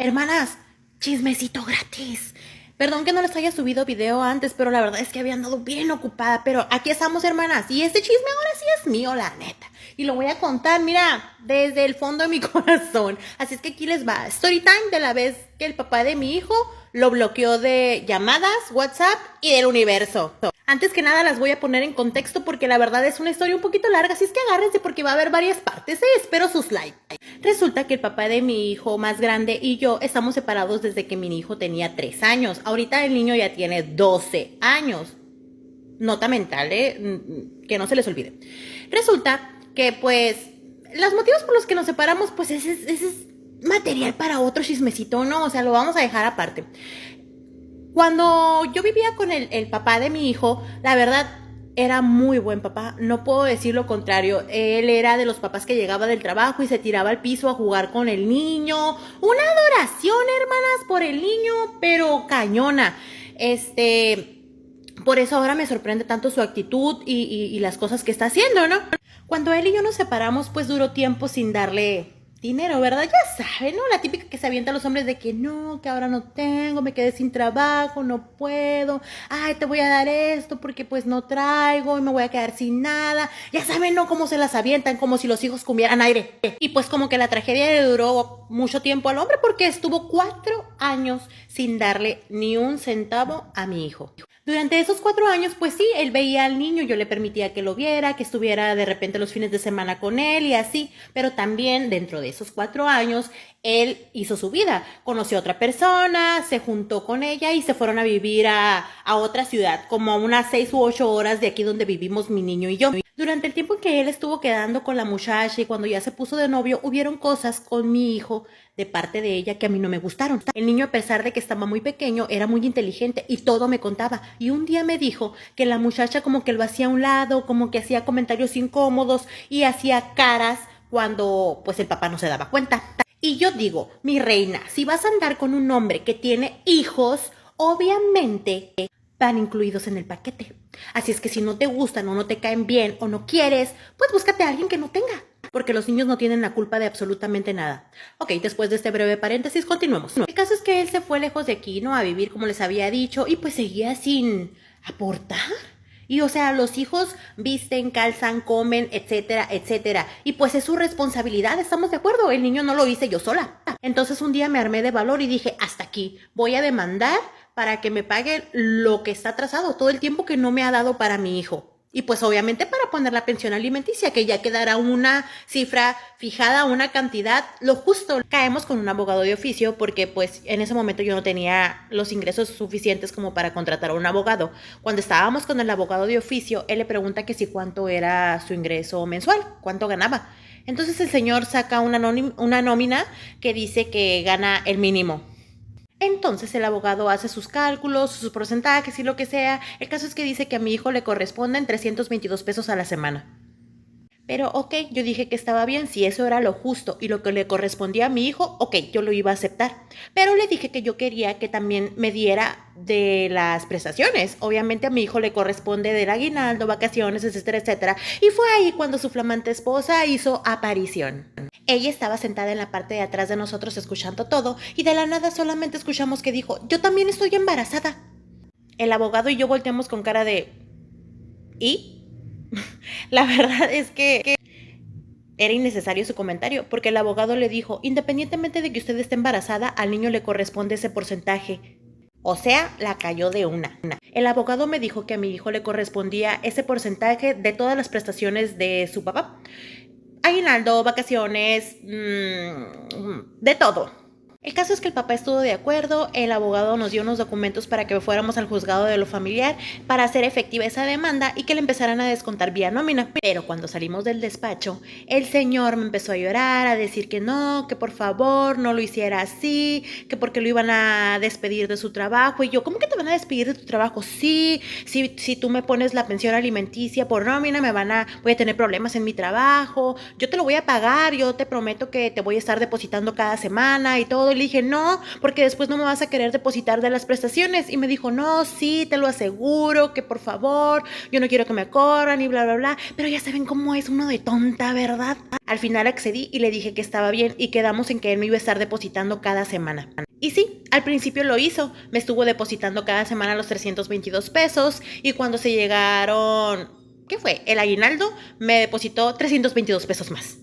Hermanas, chismecito gratis. Perdón que no les haya subido video antes, pero la verdad es que había andado bien ocupada. Pero aquí estamos, hermanas. Y este chisme ahora sí es mío, la neta. Y lo voy a contar, mira, desde el fondo de mi corazón. Así es que aquí les va. Story time de la vez que el papá de mi hijo lo bloqueó de llamadas, WhatsApp y del universo. Antes que nada las voy a poner en contexto porque la verdad es una historia un poquito larga, así es que agárrense porque va a haber varias partes. Espero sus likes. Resulta que el papá de mi hijo más grande y yo estamos separados desde que mi hijo tenía 3 años. Ahorita el niño ya tiene 12 años. Nota mental, que no se les olvide. Resulta que pues los motivos por los que nos separamos, pues ese es material para otro chismecito, ¿no? O sea, lo vamos a dejar aparte. Cuando yo vivía con el papá de mi hijo, la verdad era muy buen papá, no puedo decir lo contrario. Él era de los papás que llegaba del trabajo y se tiraba al piso a jugar con el niño. Una adoración, hermanas, por el niño, pero cañona. Por eso ahora me sorprende tanto su actitud y las cosas que está haciendo, ¿no? Cuando él y yo nos separamos, pues duró tiempo sin darle dinero, ¿verdad? Ya saben, ¿no? La típica que se avienta a los hombres de que no, que ahora no tengo, me quedé sin trabajo, no puedo, ay, te voy a dar esto porque pues no traigo y me voy a quedar sin nada. Ya saben, ¿no? Cómo se las avientan, como si los hijos comieran aire. Y pues como que la tragedia le duró mucho tiempo al hombre porque estuvo 4 años sin darle ni un centavo a mi hijo. Durante esos 4 años, pues sí, él veía al niño, yo le permitía que lo viera, que estuviera de repente los fines de semana con él y así, pero también dentro de esos 4 años, él hizo su vida, conoció a otra persona, se juntó con ella y se fueron a vivir a otra ciudad, como a unas 6 u 8 horas de aquí donde vivimos mi niño y yo. Durante el tiempo en que él estuvo quedando con la muchacha y cuando ya se puso de novio, hubieron cosas con mi hijo de parte de ella que a mí no me gustaron. El niño, a pesar de que estaba muy pequeño, era muy inteligente y todo me contaba. Y un día me dijo que la muchacha como que lo hacía a un lado, como que hacía comentarios incómodos y hacía caras cuando pues el papá no se daba cuenta. Y yo digo, mi reina, si vas a andar con un hombre que tiene hijos, obviamente van incluidos en el paquete. Así es que si no te gustan o no te caen bien o no quieres, pues búscate a alguien que no tenga. Porque los niños no tienen la culpa de absolutamente nada. Ok, después de este breve paréntesis, continuemos. El caso es que él se fue lejos de aquí, ¿no? A vivir como les había dicho y pues seguía sin aportar. Y o sea, los hijos visten, calzan, comen, etcétera, etcétera. Y pues es su responsabilidad, ¿estamos de acuerdo? El niño no lo hice yo sola. Entonces un día me armé de valor y dije, hasta aquí, voy a demandar para que me pague lo que está atrasado, todo el tiempo que no me ha dado para mi hijo. Y pues obviamente para poner la pensión alimenticia, que ya quedará una cifra fijada, una cantidad, lo justo. Caemos con un abogado de oficio porque pues en ese momento yo no tenía los ingresos suficientes como para contratar a un abogado. Cuando estábamos con el abogado de oficio, él le pregunta que si cuánto era su ingreso mensual, cuánto ganaba. Entonces el señor saca una nómina que dice que gana el mínimo. Entonces el abogado hace sus cálculos, sus porcentajes y lo que sea. El caso es que dice que a mi hijo le corresponden 322 pesos a la semana. Pero ok, yo dije que estaba bien, si eso era lo justo y lo que le correspondía a mi hijo, ok, yo lo iba a aceptar. Pero le dije que yo quería que también me diera de las prestaciones. Obviamente a mi hijo le corresponde del aguinaldo, vacaciones, etcétera, etcétera. Y fue ahí cuando su flamante esposa hizo aparición. Ella estaba sentada en la parte de atrás de nosotros escuchando todo y de la nada solamente escuchamos que dijo, yo también estoy embarazada. El abogado y yo volteamos con cara de... ¿Y? La verdad es que era innecesario su comentario, porque el abogado le dijo, independientemente de que usted esté embarazada, al niño le corresponde ese porcentaje. O sea, la cayó de una. El abogado me dijo que a mi hijo le correspondía ese porcentaje de todas las prestaciones de su papá. Aguinaldo, vacaciones, de todo. El caso es que el papá estuvo de acuerdo, el abogado nos dio unos documentos para que fuéramos al juzgado de lo familiar para hacer efectiva esa demanda y que le empezaran a descontar vía nómina. Pero cuando salimos del despacho, el señor me empezó a llorar, a decir que no, que por favor no lo hiciera así, que porque lo iban a despedir de su trabajo. Y yo, ¿cómo que te van a despedir de tu trabajo? Sí, si tú me pones la pensión alimenticia por nómina, voy a tener problemas en mi trabajo, yo te lo voy a pagar, yo te prometo que te voy a estar depositando cada semana y todo. Le dije, no, porque después no me vas a querer depositar de las prestaciones. Y me dijo, no, sí, te lo aseguro, que por favor, yo no quiero que me corran y bla, bla, bla. Pero ya saben cómo es uno de tonta, ¿verdad? Al final accedí y le dije que estaba bien y quedamos en que él me iba a estar depositando cada semana. Y sí, al principio lo hizo. Me estuvo depositando cada semana los 322 pesos y cuando se llegaron, ¿qué fue? El aguinaldo, me depositó 322 pesos más.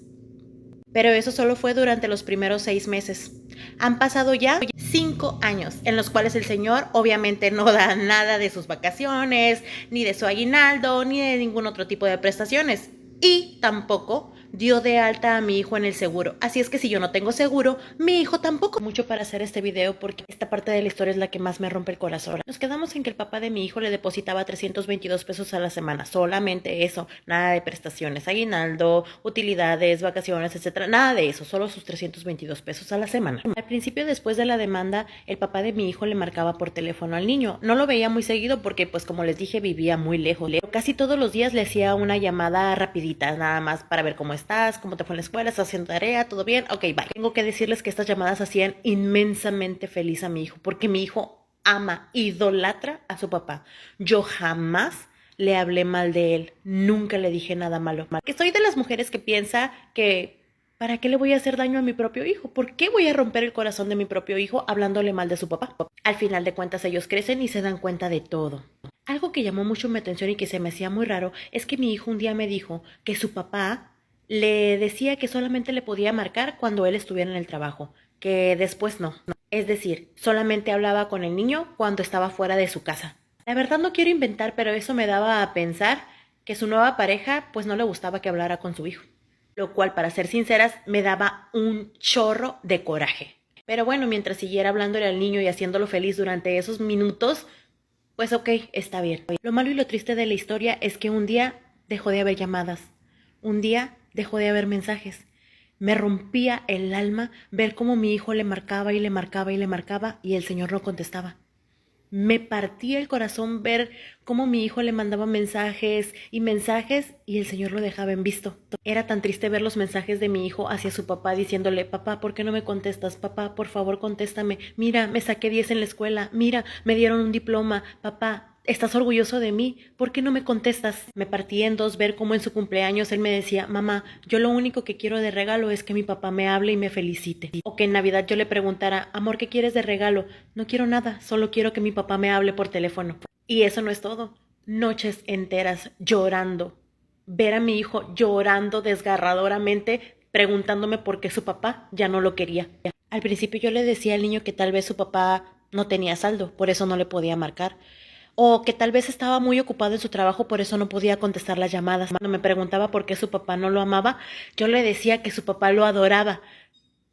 Pero eso solo fue durante los primeros 6 meses. Han pasado ya 5 años en los cuales el señor obviamente no da nada de sus vacaciones, ni de su aguinaldo, ni de ningún otro tipo de prestaciones. Y tampoco dio de alta a mi hijo en el seguro. Así es que si yo no tengo seguro, mi hijo tampoco. Mucho para hacer este video porque esta parte de la historia es la que más me rompe el corazón. Nos quedamos en que el papá de mi hijo le depositaba 322 pesos a la semana. Solamente eso. Nada de prestaciones, aguinaldo, utilidades, vacaciones, etcétera. Nada de eso. Solo sus 322 pesos a la semana. Al principio, después de la demanda, el papá de mi hijo le marcaba por teléfono al niño. No lo veía muy seguido porque, pues como les dije, vivía muy lejos. Pero casi todos los días le hacía una llamada rapidita, nada más para ver cómo estás, cómo te fue en la escuela, estás haciendo tarea, todo bien, ok, bye. Tengo que decirles que estas llamadas hacían inmensamente feliz a mi hijo, porque mi hijo ama, idolatra a su papá. Yo jamás le hablé mal de él, nunca le dije nada malo. Que soy de las mujeres que piensa que ¿para qué le voy a hacer daño a mi propio hijo? ¿Por qué voy a romper el corazón de mi propio hijo hablándole mal de su papá? Al final de cuentas ellos crecen y se dan cuenta de todo. Algo que llamó mucho mi atención y que se me hacía muy raro es que mi hijo un día me dijo que su papá le decía que solamente le podía marcar cuando él estuviera en el trabajo, que después no. Es decir, solamente hablaba con el niño cuando estaba fuera de su casa. La verdad no quiero inventar, pero eso me daba a pensar que su nueva pareja pues no le gustaba que hablara con su hijo. Lo cual, para ser sinceras, me daba un chorro de coraje. Pero bueno, mientras siguiera hablándole al niño y haciéndolo feliz durante esos minutos, pues ok, está bien. Lo malo y lo triste de la historia es que un día dejó de haber llamadas. Un día dejó de haber mensajes. Me rompía el alma ver cómo mi hijo le marcaba y le marcaba y le marcaba y el señor no contestaba. Me partía el corazón ver cómo mi hijo le mandaba mensajes y el señor lo dejaba en visto. Era tan triste ver los mensajes de mi hijo hacia su papá diciéndole, papá, ¿por qué no me contestas? Papá, por favor, contéstame. Mira, me saqué 10 en la escuela. Mira, me dieron un diploma. Papá, ¿estás orgulloso de mí? ¿Por qué no me contestas? Me partí en dos ver cómo en su cumpleaños él me decía, mamá, yo lo único que quiero de regalo es que mi papá me hable y me felicite. O que en Navidad yo le preguntara, amor, ¿qué quieres de regalo? No quiero nada, solo quiero que mi papá me hable por teléfono. Y eso no es todo. Noches enteras llorando. Ver a mi hijo llorando desgarradoramente, preguntándome por qué su papá ya no lo quería. Al principio yo le decía al niño que tal vez su papá no tenía saldo, por eso no le podía marcar. O que tal vez estaba muy ocupado en su trabajo, por eso no podía contestar las llamadas. Cuando me preguntaba por qué su papá no lo amaba, yo le decía que su papá lo adoraba,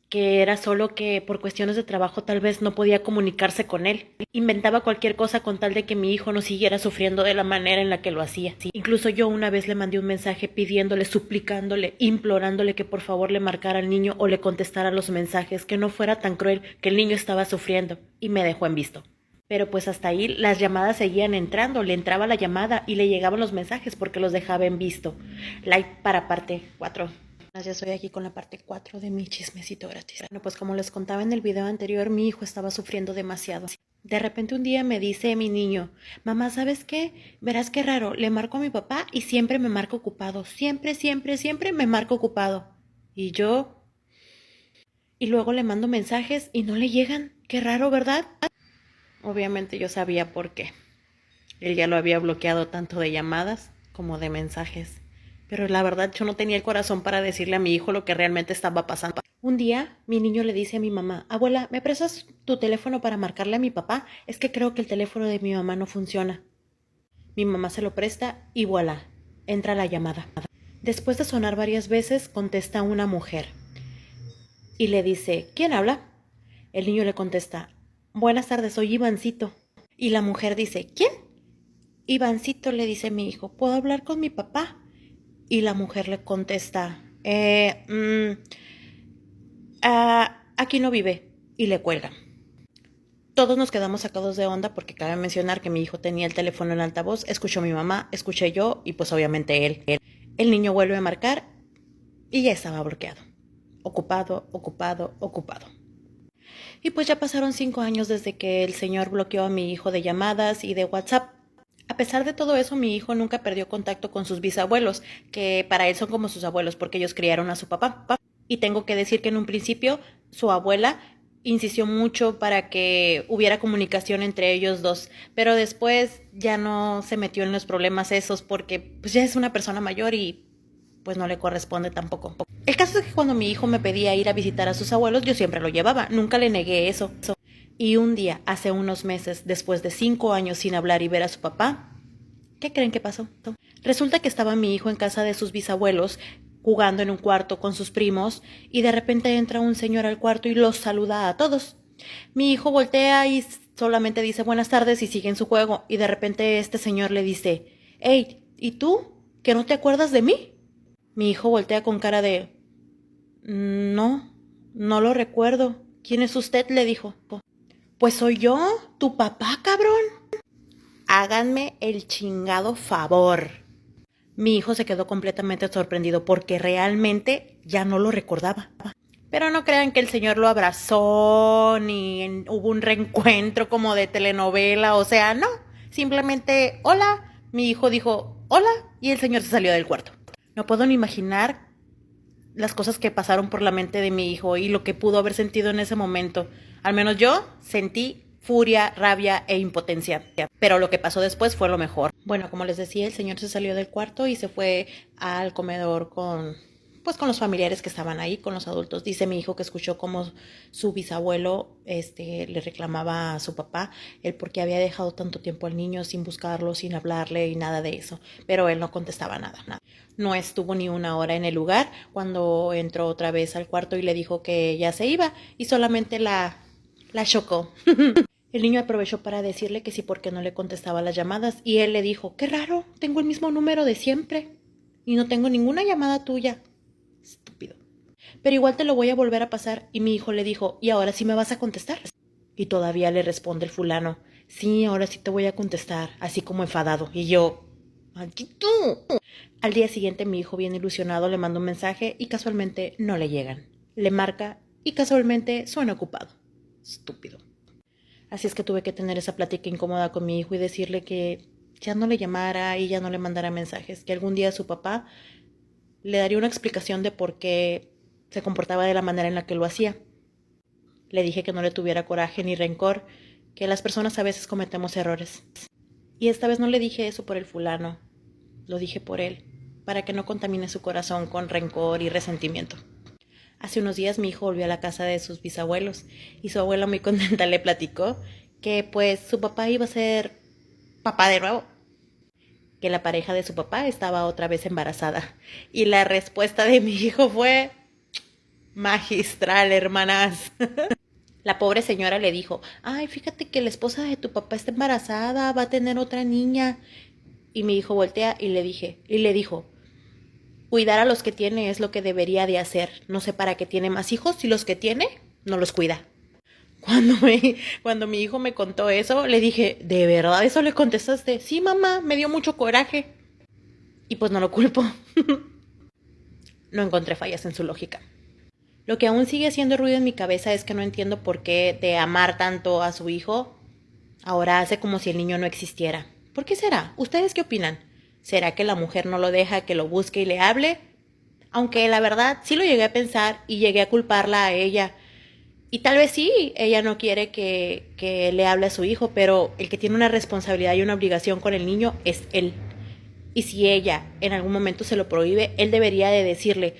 que era solo que por cuestiones de trabajo tal vez no podía comunicarse con él. Inventaba cualquier cosa con tal de que mi hijo no siguiera sufriendo de la manera en la que lo hacía. Incluso yo una vez le mandé un mensaje pidiéndole, suplicándole, implorándole que por favor le marcara al niño o le contestara los mensajes, que no fuera tan cruel, que el niño estaba sufriendo, y me dejó en visto. Pero pues hasta ahí las llamadas seguían entrando, le entraba la llamada y le llegaban los mensajes porque los dejaba en visto. Like para parte 4. Ya estoy aquí con la parte 4 de mi chismecito gratis. Bueno, pues como les contaba en el video anterior, mi hijo estaba sufriendo demasiado. De repente un día me dice mi niño, mamá, ¿sabes qué? Verás qué raro, le marco a mi papá y siempre me marca ocupado. Siempre me marca ocupado. Y yo... Y luego le mando mensajes y no le llegan. Qué raro, ¿verdad? Obviamente yo sabía por qué. Él ya lo había bloqueado tanto de llamadas como de mensajes. Pero la verdad yo no tenía el corazón para decirle a mi hijo lo que realmente estaba pasando. Un día mi niño le dice a mi mamá, abuela, ¿me prestas tu teléfono para marcarle a mi papá? Es que creo que el teléfono de mi mamá no funciona. Mi mamá se lo presta y voilà, entra la llamada. Después de sonar varias veces, contesta una mujer. Y le dice, ¿quién habla? El niño le contesta, buenas tardes, soy Ivancito. Y la mujer dice, ¿quién? Ivancito, le dice mi hijo, ¿puedo hablar con mi papá? Y la mujer le contesta, aquí no vive. Y le cuelga. Todos nos quedamos sacados de onda porque cabe mencionar que mi hijo tenía el teléfono en altavoz, escuchó mi mamá, escuché yo y pues obviamente él. El niño vuelve a marcar y ya estaba bloqueado. Ocupado. Y pues ya pasaron 5 años desde que el señor bloqueó a mi hijo de llamadas y de WhatsApp. A pesar de todo eso, mi hijo nunca perdió contacto con sus bisabuelos, que para él son como sus abuelos porque ellos criaron a su papá. Y tengo que decir que en un principio su abuela insistió mucho para que hubiera comunicación entre ellos dos, pero después ya no se metió en los problemas esos porque pues ya es una persona mayor y pues no le corresponde tampoco. El caso es que cuando mi hijo me pedía ir a visitar a sus abuelos, yo siempre lo llevaba, nunca le negué eso. Y un día, hace unos meses, después de 5 años sin hablar y ver a su papá, ¿qué creen que pasó? Resulta que estaba mi hijo en casa de sus bisabuelos, jugando en un cuarto con sus primos, y de repente entra un señor al cuarto y los saluda a todos. Mi hijo voltea y solamente dice buenas tardes y sigue en su juego, y de repente este señor le dice, «Hey, ¿y tú? ¿Que no te acuerdas de mí?» Mi hijo voltea con cara de, «No, no lo recuerdo. ¿Quién es usted?», le dijo. «Pues soy yo, tu papá, cabrón». Háganme el chingado favor. Mi hijo se quedó completamente sorprendido porque realmente ya no lo recordaba. Pero no crean que el señor lo abrazó ni hubo un reencuentro como de telenovela, o sea, no. Simplemente, hola, mi hijo dijo, hola, y el señor se salió del cuarto. No puedo ni imaginar las cosas que pasaron por la mente de mi hijo y lo que pudo haber sentido en ese momento. Al menos yo sentí furia, rabia e impotencia. Pero lo que pasó después fue lo mejor. Bueno, como les decía, el señor se salió del cuarto y se fue al comedor con los familiares que estaban ahí, con los adultos. Dice mi hijo que escuchó como su bisabuelo le reclamaba a su papá el por qué había dejado tanto tiempo al niño sin buscarlo, sin hablarle y nada de eso. Pero él no contestaba nada. No estuvo ni una hora en el lugar cuando entró otra vez al cuarto y le dijo que ya se iba y solamente la chocó. El niño aprovechó para decirle que sí porque no le contestaba las llamadas y él le dijo, qué raro, tengo el mismo número de siempre y no tengo ninguna llamada tuya. Estúpido. Pero igual te lo voy a volver a pasar. Y mi hijo le dijo, ¿y ahora sí me vas a contestar? Y todavía le responde el fulano, sí, ahora sí te voy a contestar, así como enfadado. Y yo, maldito. Al día siguiente mi hijo bien ilusionado le manda un mensaje y casualmente no le llegan. Le marca y casualmente suena ocupado. Estúpido. Así es que tuve que tener esa plática incómoda con mi hijo y decirle que ya no le llamara y ya no le mandara mensajes, que algún día su papá le daría una explicación de por qué se comportaba de la manera en la que lo hacía. Le dije que no le tuviera coraje ni rencor, que las personas a veces cometemos errores. Y esta vez no le dije eso por el fulano, lo dije por él, para que no contamine su corazón con rencor y resentimiento. Hace unos días mi hijo volvió a la casa de sus bisabuelos y su abuela muy contenta le platicó que pues su papá iba a ser papá de nuevo, que la pareja de su papá estaba otra vez embarazada. Y la respuesta de mi hijo fue magistral, hermanas. La pobre señora le dijo, ay, fíjate que la esposa de tu papá está embarazada, va a tener otra niña. Y mi hijo voltea y le dijo, cuidar a los que tiene es lo que debería de hacer. No sé para qué tiene más hijos si los que tiene no los cuida. Cuando mi hijo me contó eso, le dije, ¿de verdad eso le contestaste? Sí, mamá, me dio mucho coraje. Y pues no lo culpo. No encontré fallas en su lógica. Lo que aún sigue haciendo ruido en mi cabeza es que no entiendo por qué de amar tanto a su hijo, ahora hace como si el niño no existiera. ¿Por qué será? ¿Ustedes qué opinan? ¿Será que la mujer no lo deja que lo busque y le hable? Aunque la verdad sí lo llegué a pensar y llegué a culparla a ella. Y tal vez sí, ella no quiere que le hable a su hijo, pero el que tiene una responsabilidad y una obligación con el niño es él. Y si ella en algún momento se lo prohíbe, él debería de decirle,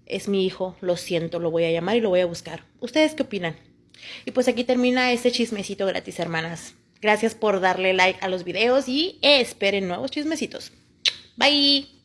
es mi hijo, lo siento, lo voy a llamar y lo voy a buscar. ¿Ustedes qué opinan? Y pues aquí termina este chismecito gratis, hermanas. Gracias por darle like a los videos y esperen nuevos chismecitos. Bye.